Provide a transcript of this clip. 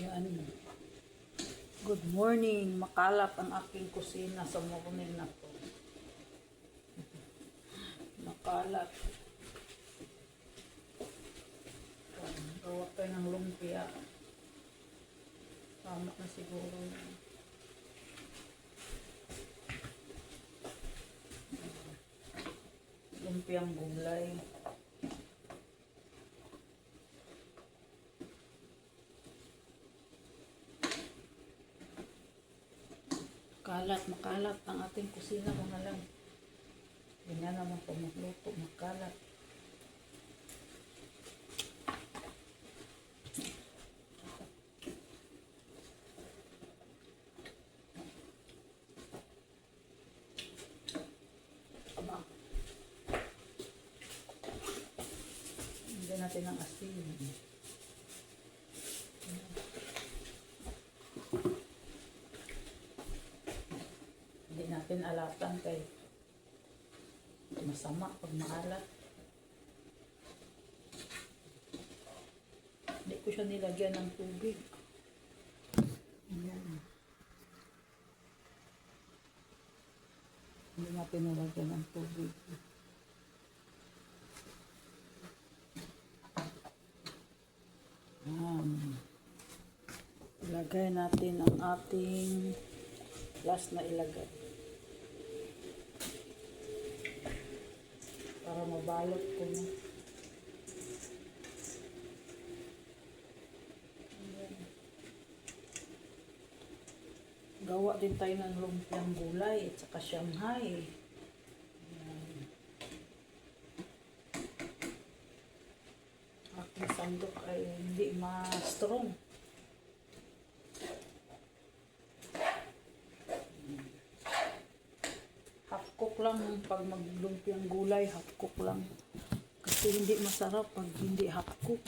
Ayan. Good morning. Makalap ang aking kusina sa morning na to. Makalap. Gawa tayo ng lumpia. Tama na siguro yun. Lumpiang gulay. Makalat ang ating kusina mga lang. Ganyan naman po magluto, makalat. Aba. Hindi natin ang asin. Hindi natin alatan kay masama pag maalat. Hindi ko siya nilagyan ng tubig. Ayan. Hindi natin nilagyan ng tubig. Ilagay natin ang ating last na ilagay. Para mabalot ko na. Gawa din tayo ng lumpiang gulay at saka Shanghai. Aking sandok ay hindi ma-strong. Half cook lang pag maglumpiang gulay, half cook lang. Kasi hindi masarap pag hindi half cook.